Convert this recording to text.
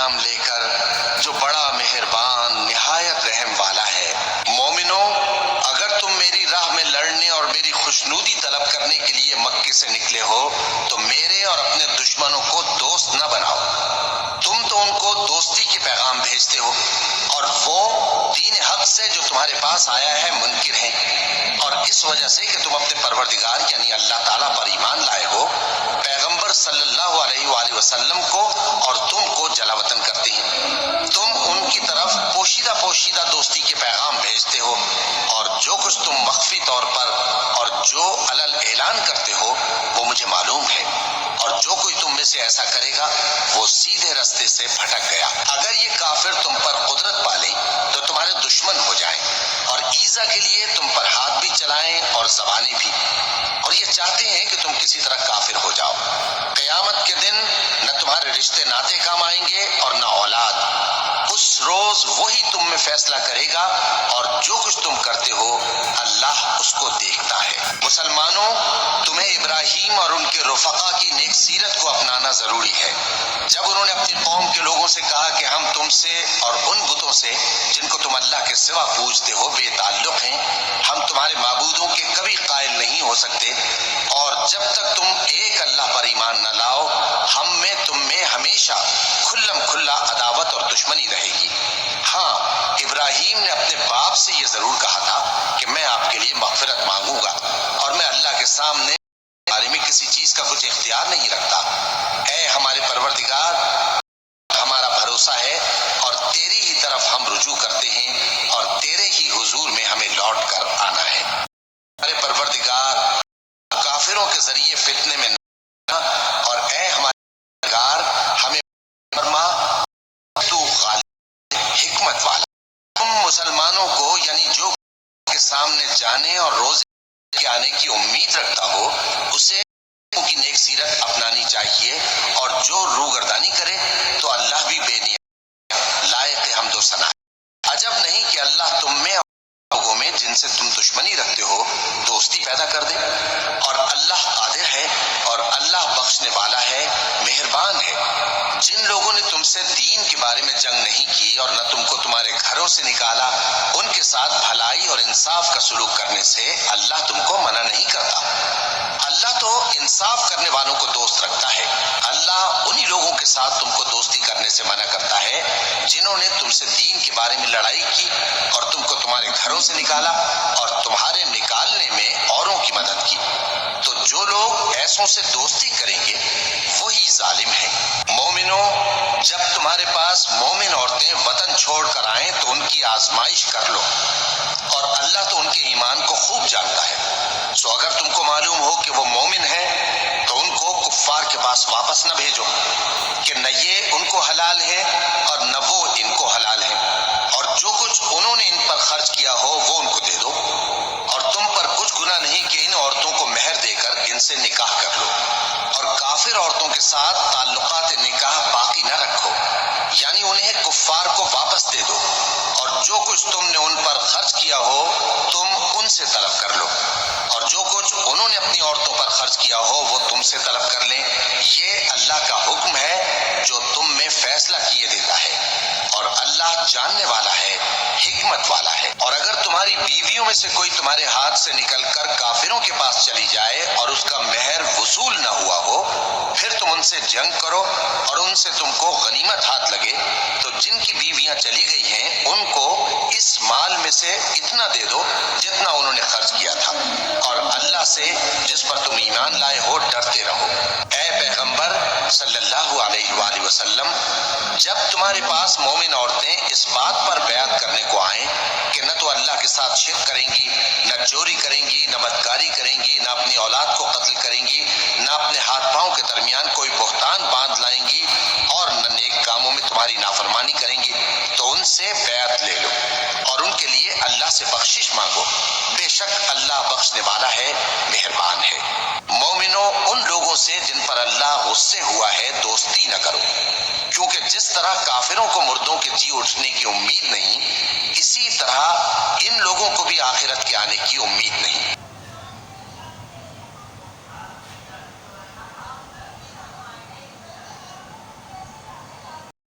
پیغام لے کر جو بڑا مہربان نہایت رحم والا ہے۔ مومنو، اگر تم میری راہ میں لڑنے اور میری خوشنودی طلب کرنے کے لیے مکے سے نکلے ہو تو میرے اور اپنے دشمنوں کو دوست نہ بناؤ۔ تم تو ان کو دوستی کے پیغام بھیجتے ہو اور وہ دین حق سے جو تمہارے پاس آیا ہے منکر ہیں، اور اس وجہ سے کہ تم اپنے پروردگار یعنی اللہ تعالیٰ پر ایمان لائے ہو، پیغمبر صلی اللہ علیہ وآلہ وسلم کو اور تم کو جلا وطن کرتے ہیں۔ تم ان کی طرف پوشیدہ دوستی کے پیغام بھیجتے ہو، اور جو کچھ تم مخفی طور پر اور جو علل اعلان کرتے ہو وہ مجھے معلوم ہے، اور جو کوئی تم میں سے ایسا کرے گا وہ سیدھے رستے سے بھٹک گیا۔ اگر یہ کافر تم پر قدرت پالیں تو تمہارے دشمن ہو جائیں، اور ایذا کے لیے تم پر ہاتھ بھی چلائیں اور زبانیں بھی، اور یہ چاہتے ہیں کہ تم کسی طرح کافر ہو جاؤ۔ قیامت کے دن نہ تمہارے رشتے ناتے کام آئیں گے اور نہ اولاد۔ اس روز وہی تم میں فیصلہ کرے گا، اور جو کچھ تم کرتے ہو اللہ اس کو دیکھتا ہے۔ مسلمانوں، تمہیں ابراہیم اور ان کے رفقا کی نیک سیرت کو اپنانا ضروری ہے۔ جب انہوں نے اپنی قوم کے لوگوں سے کہا کہ ہم تم سے اور ان بتوں سے جن کو تم اللہ کے سوا پوجتے ہو بے تعلق ہیں، ہم تمہارے معبودوں کے کبھی قائل نہیں ہو سکتے، اور جب تک تم ایک اللہ پر ایمان نہ لاؤ ہم میں تم میں ہمیشہ کھلم کھلا عداوت اور دشمنی رہے گی۔ ہاں، ابراہیم نے اپنے باپ سے یہ ضرور کہا تھا کہ میں آپ کے لیے مغفرت مانگوں گا، اور میں اللہ کے سامنے بارے میں کسی چیز کا کچھ اختیار نہیں رکھتا۔ اے ہمارے پروردگار، ہمارا بھروسہ ہے اور تیری ہی طرف ہم رجوع کرتے ہیں، اور تیرے ہی حضور میں ہمیں لوٹ کر آنا ہے۔ ہمارے پروردگار، کافروں کے ذریعے فتنے میں نہ، اور اے ہمارے پروردگار ہمیں فرما تو غالب حکمت والا۔ تم مسلمانوں کو یعنی جو کے سامنے جانے اور روز کے آنے کی امید رکھتا ہو اسے کی نیک سیرت اپنانی چاہیے، اور جو روگردانی کرے تو اللہ بھی بے نیاز لائق حمد و ثنا ہے۔ عجب نہیں کہ اللہ تم میں لوگوں میں جن سے تم دشمنی رکھتے ہو دوستی پیدا کر دے، اور اللہ قادر ہے اور اللہ بخشنے والا ہے، مہربان ہے۔ جن لوگوں نے تم سے دین کے بارے میں جنگ نہیں کی اور نہ تم کو تمہارے گھروں سے نکالا، ان کے ساتھ بھلائی اور انصاف کا سلوک کرنے سے اللہ تم کو منع نہیں کرتا۔ اللہ تو انصاف کرنے والوں کو دوست رکھتا ہے۔ اللہ انہی لوگوں کے ساتھ تم کو دوستی کرنے سے منع کرتا ہے جنہوں نے تم سے دین کے بارے میں لڑائی کی اور تم کو تمہارے گھروں سے نکالا اور تمہارے نکالنے میں اوروں کی مدد کی۔ تو جو لوگ ایسوں سے دوستی کریں گے وہی ظالم ہیں۔ مومنوں، جب تمہارے پاس مومن عورتیں وطن چھوڑ کر آئیں تو ان کی آزمائش کر لو، اور اللہ تو ان کے ایمان کو خوب جانتا ہے۔ سو اگر تم کو معلوم ہو کہ وہ مومن ہیں تو ان کو کفار کے پاس واپس نہ بھیجو، کہ نہ یہ ان کو حلال ہے اور نہ وہ ان کو حلال ہے، اور جو کچھ انہوں نے ان پر خرچ کیا ہو وہ ان کو دے دو، اور تم پر کچھ گناہ نہیں کہ ان عورتوں کو مہر دے کر ان سے نکاح کر لو، اور کافر عورتوں کے ساتھ تعلقات نکاح باقی نہ رکھو، یعنی انہیں کفار کو واپس دے دو، اور جو کچھ تم نے ان پر خرچ کیا ہو تم ان سے طلب کر لو، اور جو کچھ انہوں نے اپنی عورتوں پر خرچ کیا ہو وہ تم سے طلب کر لیں۔ یہ اللہ کا حکم ہے جو تم میں فیصلہ کیے دیتا ہے، اور اللہ جاننے والا ہے، حکمت والا ہے۔ اور اگر تمہاری بیویوں میں سے کوئی تمہارے ہاتھ سے نکل کر کافروں کے پاس چلی جائے اور اس کا مہر وصول نہ ہوا ہو، پھر تم ان سے جنگ کرو اور ان سے تم کو غنیمت ہاتھ لگے تو جن کی بیویاں چلی گئی ہیں ان کو اس مال میں سے اتنا دے دو جتنا انہوں نے خرچ کیا تھا، اور اللہ سے جس پر تم ایمان لائے ہو ڈرتے رہو۔ اے پیغمبر صلی اللہ علیہ وآلہ وسلم، جب تمہارے پاس مومن عورتیں اس بات پر بیعت کرنے کو آئیں کہ نہ تو اللہ کے ساتھ شرک کریں گی، نہ چوری کریں گی، نہ بدکاری کریں گی، نہ اپنی اولاد کو قتل کریں گی، نہ اپنے ہاتھ پاؤں کے درمیان کوئی بہتان باندھ لائیں گی، اور نہ نیک کاموں میں تمہاری نافرمانی کریں گی، تو ان سے بیعت لے لو اور ان کے لیے اللہ سے بخشش مانگو، بے شک اللہ بخشنے والا ہے، مہربان ہے۔ مومنوں، ان لوگوں سے جن پر اللہ غصے ہوا ہے دوستی نہ کرو، کیونکہ جس طرح کافروں کو مردوں کے جی اٹھنے کی امید نہیں، اسی طرح ان لوگوں کو بھی آخرت کے آنے کی امید نہیں۔